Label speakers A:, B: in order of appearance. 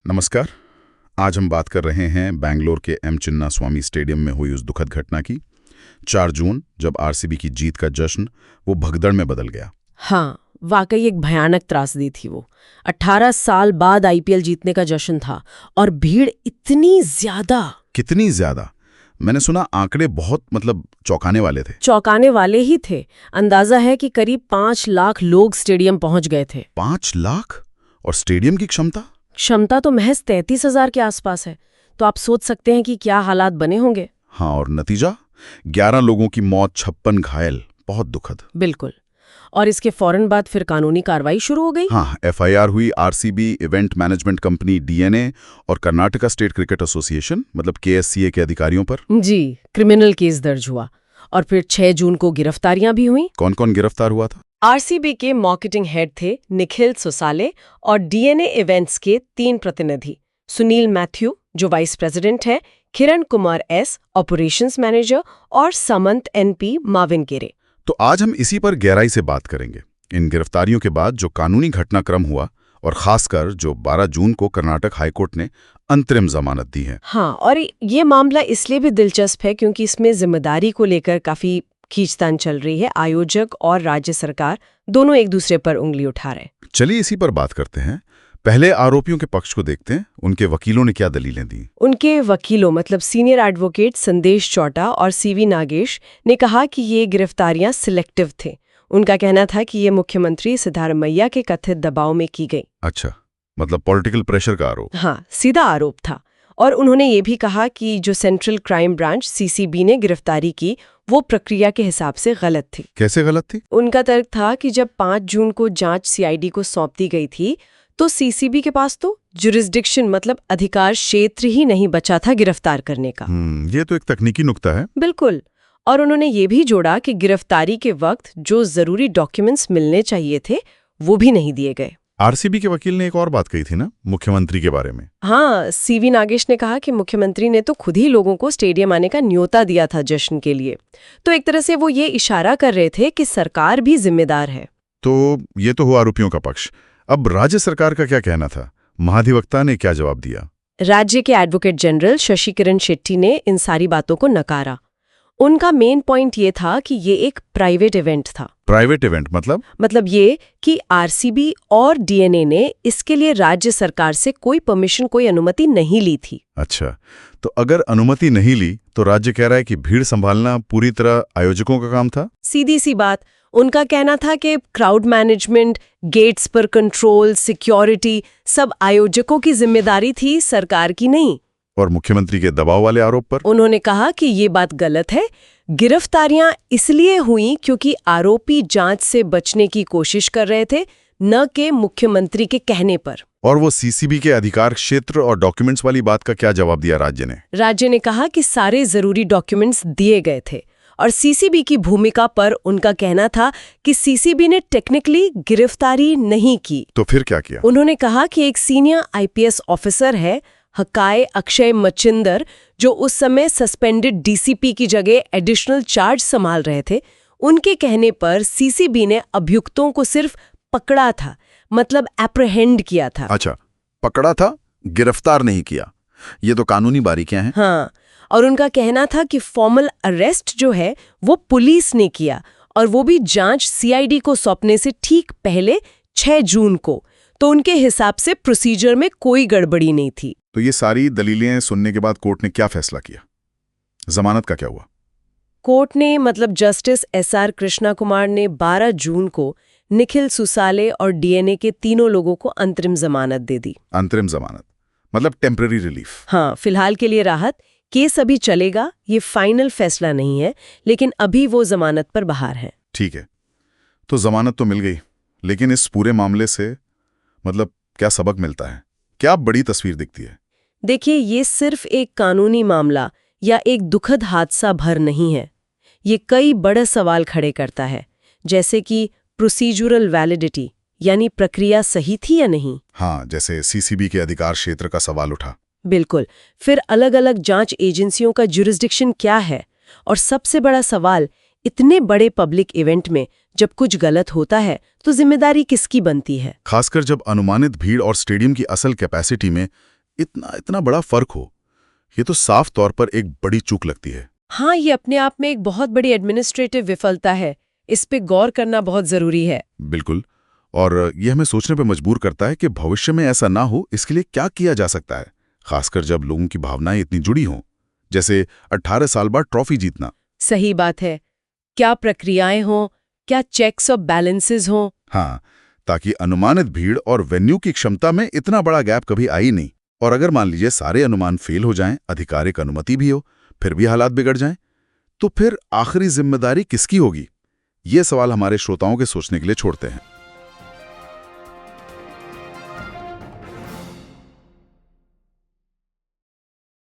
A: नमस्कार। आज हम बात कर रहे हैं बेंगलोर के एम चिन्नास्वामी स्टेडियम में हुई उस दुखद घटना की। 4 जून जब आरसीबी की जीत का जश्न वो भगदड़ में बदल गया।
B: हाँ, वाकई एक भयानक त्रासदी थी वो। 18 साल बाद आईपीएल जीतने का जश्न था और भीड़ इतनी ज्यादा।
A: कितनी ज्यादा? मैंने सुना आंकड़े बहुत चौंकाने वाले थे।
B: चौंकाने वाले ही थे। अंदाजा है कि करीब 5 लाख लोग स्टेडियम पहुंच गए थे।
A: 5 लाख? और स्टेडियम की क्षमता
B: तो महज 33,000 के आसपास है। तो आप सोच सकते हैं कि क्या हालात बने होंगे।
A: हाँ, और नतीजा 11 लोगों की मौत, 56 घायल। बहुत दुखद।
B: बिल्कुल। और इसके फौरन बाद फिर कानूनी कार्रवाई शुरू हो गई।
A: हाँ, एफआईआर हुई। RCB, event management company DNA और Karnataka state cricket association KSCA के अधिकारियों पर
B: जी, क्रिमिनल केस दर्ज हुआ। और फिर 6 जून को गिरफ्तारियां भी हुई।
A: कौन कौन गिरफ्तार हुआ था?
B: आरसीबी के मार्केटिंग हेड थे निखिल सुसाले और डीएनए इवेंट्स के 3 प्रतिनिधि, सुनील मैथ्यू जो वाइस प्रेसिडेंट है, Kiran Kumar S operations manager और समंत एनपी माविनकेरे।
A: तो आज हम इसी पर गहराई से बात करेंगे। इन गिरफ्तारियों के बाद जो कानूनी घटनाक्रम हुआ और खासकर जो 12 जून को कर्नाटक हाईकोर्ट ने अंतरिम जमानत दी है।
B: हाँ, और ये मामला इसलिए भी दिलचस्प है क्योंकि इसमें जिम्मेदारी को लेकर काफी खींचतान चल रही है। आयोजक और राज्य सरकार दोनों एक दूसरे पर उंगली उठा रहे।
A: चलिए इसी पर बात करते हैं। पहले आरोपियों के पक्ष को देखते हैं। उनके वकीलों ने क्या दलीलें दी?
B: उनके वकीलों सीनियर एडवोकेट संदेश चौटा और सीवी नागेश ने कहा कि ये गिरफ्तारियां सिलेक्टिव थे। उनका कहना था कि ये मुख्यमंत्री सिद्धारमैया के कथित दबाव में की गई।
A: अच्छा, पॉलिटिकल प्रेशर का आरोप?
B: हाँ, सीधा आरोप था। और उन्होंने ये भी कहा कि जो सेंट्रल क्राइम ब्रांच सीसीबी ने गिरफ्तारी की वो प्रक्रिया के हिसाब से गलत थी।
A: कैसे गलत थी?
B: उनका तर्क था कि जब 5 जून को जांच सीआईडी को सौंप दी गई थी तो सीसीबी के पास तो जुरिस्डिक्शन अधिकार क्षेत्र ही नहीं बचा था गिरफ्तार करने का।
A: ये तो एक तकनीकी नुक्ता है।
B: बिल्कुल। और उन्होंने ये भी जोड़ा कि गिरफ्तारी के वक्त जो जरूरी डॉक्यूमेंट्स मिलने चाहिए थे वो भी नहीं दिए गए।
A: आरसीबी के वकील ने एक और बात कही थी ना, मुख्यमंत्री के बारे में।
B: हाँ, सीवी नागेश ने कहा कि मुख्यमंत्री ने तो खुद ही लोगों को स्टेडियम आने का न्योता दिया था जश्न के लिए। तो एक तरह से वो ये इशारा कर रहे थे कि सरकार भी जिम्मेदार है।
A: तो ये तो हुआ आरोपियों का पक्ष। अब राज्य सरकार का क्या कहना था? महाधिवक्ता ने क्या जवाब दिया?
B: राज्य के एडवोकेट जनरल शशि किरण शेट्टी ने इन सारी बातों को नकारा। उनका मेन पॉइंट ये था कि ये एक प्राइवेट इवेंट था।
A: प्राइवेट इवेंट मतलब
B: ये कि आरसीबी और डीएनए ने इसके लिए राज्य सरकार से कोई परमिशन, कोई अनुमति नहीं ली थी।
A: अच्छा, तो अगर अनुमति नहीं ली तो राज्य कह रहा है कि भीड़ संभालना पूरी तरह आयोजकों का काम था?
B: सीधी सी बात। उनका कहना था कि क्राउड मैनेजमेंट, गेट्स पर कंट्रोल, सिक्योरिटी सब आयोजकों की जिम्मेदारी थी, सरकार की नहीं।
A: और मुख्यमंत्री के दबाव वाले आरोप पर
B: उन्होंने कहा कि ये बात गलत है। गिरफ्तारियां इसलिए हुई क्योंकि आरोपी जांच से बचने की कोशिश कर रहे थे, न कि मुख्यमंत्री के कहने पर।
A: और वो सीसीबी के अधिकार क्षेत्र और डॉक्यूमेंट्स वाली बात का क्या जवाब दिया राज्य ने?
B: राज्य ने कहा कि सारे जरूरी डॉक्यूमेंट्स दिए गए थे। और सीसीबी की भूमिका पर उनका कहना था कि सीसीबी ने टेक्निकली गिरफ्तारी नहीं की।
A: तो फिर क्या किया?
B: उन्होंने कहा कि एक सीनियर आईपीएस ऑफिसर है, हकाय अक्षय मचिंदर, जो उस समय सस्पेंडेड डीसीपी की जगह एडिशनल चार्ज संभाल रहे थे, उनके कहने पर सीसीबी ने अभियुक्तों को सिर्फ पकड़ा था, एप्रहेंड किया था।
A: अच्छा, पकड़ा था, गिरफ्तार नहीं किया। ये तो कानूनी बारीकियां हैं।
B: हाँ, और उनका कहना था कि फॉर्मल अरेस्ट जो है वो पुलिस ने किया, और वो भी जांच सीआईडी को सौंपने से ठीक पहले 6 जून को। तो उनके हिसाब से प्रोसीजर में कोई गड़बड़ी नहीं थी।
A: तो ये सारी दलीलें सुनने के बाद कोर्ट ने क्या फैसला किया? जमानत का क्या हुआ?
B: कोर्ट ने जस्टिस एसआर कृष्णा कुमार ने 12 जून को निखिल सुसाले और डीएनए के तीनों लोगों को अंतरिम जमानत दे दी।
A: अंतरिम जमानत टेम्पररी रिलीफ?
B: हाँ, फिलहाल के लिए राहत। केस अभी चलेगा, ये फाइनल फैसला नहीं है, लेकिन अभी वो जमानत पर बाहर है।
A: ठीक है, तो जमानत तो मिल गई, लेकिन इस पूरे मामले से क्या सबक मिलता है? क्या बड़ी तस्वीर दिखती है?
B: देखिए, ये सिर्फ एक कानूनी मामला या एक दुखद हादसा भर नहीं है। ये कई बड़े सवाल खड़े करता है, जैसे कि प्रोसीजरल वैलिडिटी, यानी प्रक्रिया सही थी या नहीं।
A: हाँ, जैसे सीसीबी के अधिकार क्षेत्र का सवाल उठा।
B: बिल्कुल। फिर अलग अलग जांच एजेंसियों का जुरिस्डिक्शन क्या है, और सबसे बड़ा सवाल, इतने बड़े पब्लिक इवेंट में जब कुछ गलत होता है तो जिम्मेदारी किसकी बनती है?
A: खासकर जब अनुमानित भीड़ और स्टेडियम की असल कैपेसिटी में इतना इतना बड़ा फर्क हो, ये तो साफ तौर पर एक बड़ी चूक लगती है।
B: हाँ, ये अपने आप में एक बहुत बड़ी एडमिनिस्ट्रेटिव विफलता है। इस पे गौर करना बहुत जरूरी है।
A: बिल्कुल। और ये हमें सोचने पर मजबूर करता है कि भविष्य में ऐसा ना हो, इसके लिए क्या किया जा सकता है, खासकर जब लोगों की भावनाएं इतनी जुड़ी हों, जैसे 18 साल बाद ट्रॉफी जीतना।
B: सही बात है। क्या प्रक्रियाएं हों, क्या चेक्स और बैलेंसेस हों।
A: हाँ, ताकि अनुमानित भीड़ और वेन्यू की क्षमता में इतना बड़ा गैप कभी आई नहीं। और अगर मान लीजिए सारे अनुमान फेल हो जाएं, आधिकारिक अनुमति भी हो, फिर भी हालात बिगड़ जाएं, तो फिर आखिरी जिम्मेदारी किसकी होगी? ये सवाल हमारे श्रोताओं के सोचने के लिए छोड़ते हैं।